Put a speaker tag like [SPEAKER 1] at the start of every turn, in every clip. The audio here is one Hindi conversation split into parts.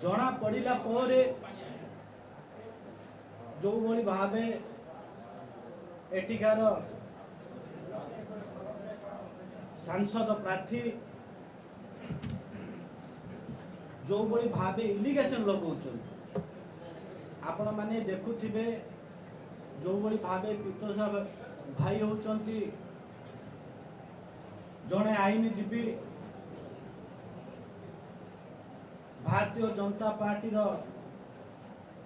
[SPEAKER 1] जना पड़ा पर जो भली भावे एटिकार सांसद प्रार्थी जो भली भावे इलिगेशन लगाउछन आपण माने देखुथिबे जो भली भावे पीतोषा भाई होचंती जड़े आईनजीवी भारतीय जनता पार्टी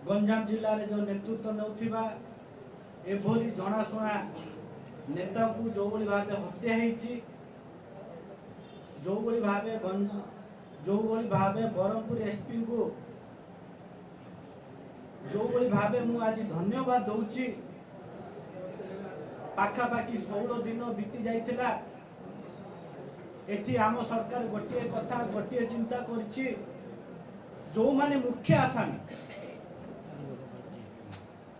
[SPEAKER 1] गंजाम जिले में जो नेतृत्व नौथिबा एभली जनाशुना नेता को जो भली भावे हत्या होईची जो भली भावे बरहमपुर एसपी को जो भली भावे मु आज धन्यवाद दउची पाखापाखि 16 दिन बीती जाइथिला एठी आम सरकार गोटे कथा गोटे चिंता करछि जो माने मुख्य आसामी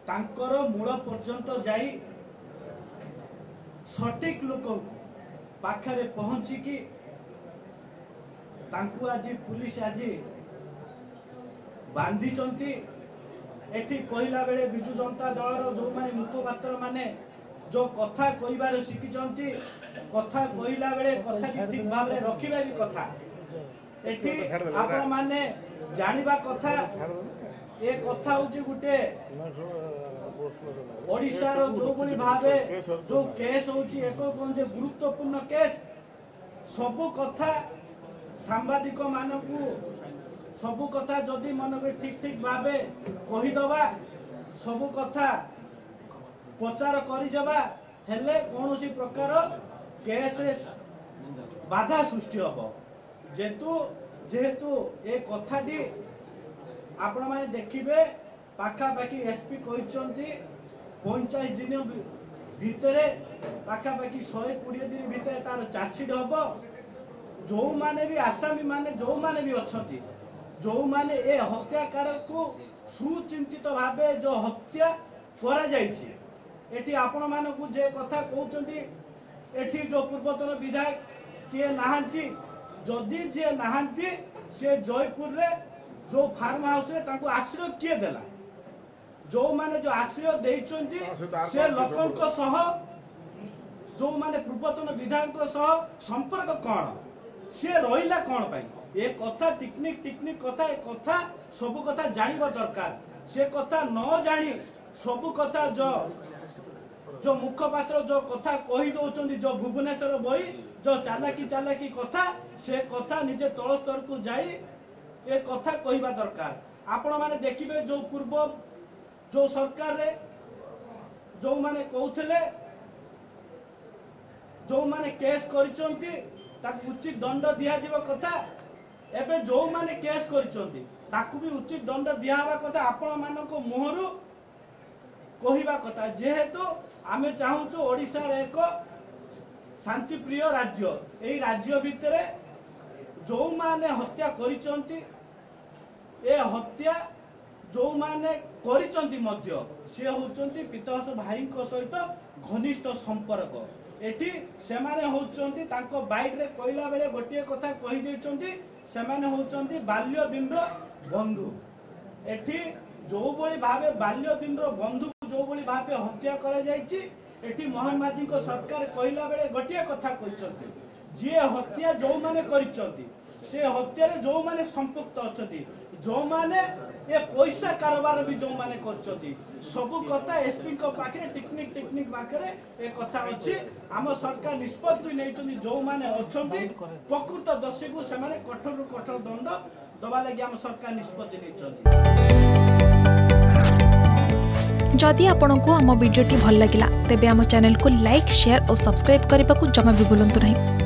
[SPEAKER 1] तांकर मूल पर्यंत जाई सटीक लोक पाखरे पहुंची कि तांकु आज पुलिस आज बांधी चंती एठी कहला बेले बिजु जनता दलर जो माने मुखपात्र माने जो कथा कहिबार शिखिचंती कथा कहला बेले कथा ठीक भाव रे रखिबा भी कथा एठी आपण माने जानिबा कथा ए कथा होची गुटे ओडिसा रो जो भली भावे जो केस होची एको कोन जे गुरुत्वपूर्ण केस सब कथा सांबादिक मानकू सब कथा जदि मन को ठीक ठीक भावे कहि दबा सब कथा प्रचार करि जबा हेले कोनोसी प्रकार केस बाधा सृष्टि हबो जेहेतु ए कथाटी आपण माने देखिबे पाखापाखि एसपी कहिचंती 45 दिन भितरे पाखापाखि 120 दिन भितरे तार चार्जशीट हबो जो माने भी आसामी माने जो माने भी अछंती जो माने ए हत्याकार को सुचिंतित भावे जो हत्या करा जायछि एठी आपण मानकू जे कथा कहउचंती एठी जो पूर्वतन विधायक के नाहंती जदि जे नाहंती से जयपुर रे जो फार्म हाउस रे तांको आश्रय किए देला जो माने जो आश्रय देइचंती से लोकंक सह जो माने पूर्वतन विधायक सह संपर्क कोन से रहिला कोन पई ए कथा टेक्निक कथा ए कथा सब कथा जानिबा दरकार से कथा न जानी सब कथा जो मुखपात्र जो कथा कहि दउचंदी जो भुवनेश्वर बही जो चालाकी कथा से कथा निजे तल स्तर को जाई ए कथा कहिबा दरकार आपण माने देखिबे जो पूर्व जो सरकार रे जो माने कहउथले जो माने केस करिचंती ताकू उचित दंड दिया जीव कथा एबे जो माने केस करिचंती ताकू भी उचित दंड दिया हवा कथा आपण मानको मुहरु कहिबा कथा जेहेतु आमे चाहूचो ओडिसा रे एक शांति प्रिय राज्य एई राज्य भितरे जो माने हत्या करिचंती ए हत्या जो माने करिचंती मध्य से होचंती पीतोष भाई को सहित घनिष्ठ संपर्क एठी से माने होचंती तांको बाइट रे कहला बेले गोटिए कथा कहि देचंती से माने होचंती बाल्य दिन रो बंधु एठी जो बळी भाबे बाल्य दिन रो बंधु जो बळी भाबे हत्या करा जायछि एठी मोहन माझी को सरकार कहला बेले गोटिए कथा कहिचंती जे हत्या जो माने करिचंती से हत्या रे जो माने संपुक्त अछंती जो माने ए पैसा कारोबार भी जो माने करचंती सब कथा एसपी को पाखरे टेक्निक पाखरे ए कथा अछि हम सरकार निष्पत्ति नैचंती जो माने अछंती प्रकृत दोषी को से माने कठोर कठोर दंड दबा लागि हम सरकार निष्पत्ति नैचंती।
[SPEAKER 2] जदि आपंक आम भिडी भल लगा तेब आम चैनल को लाइक शेयर और सब्सक्राइब करने को जमा भी भूलु नहीं।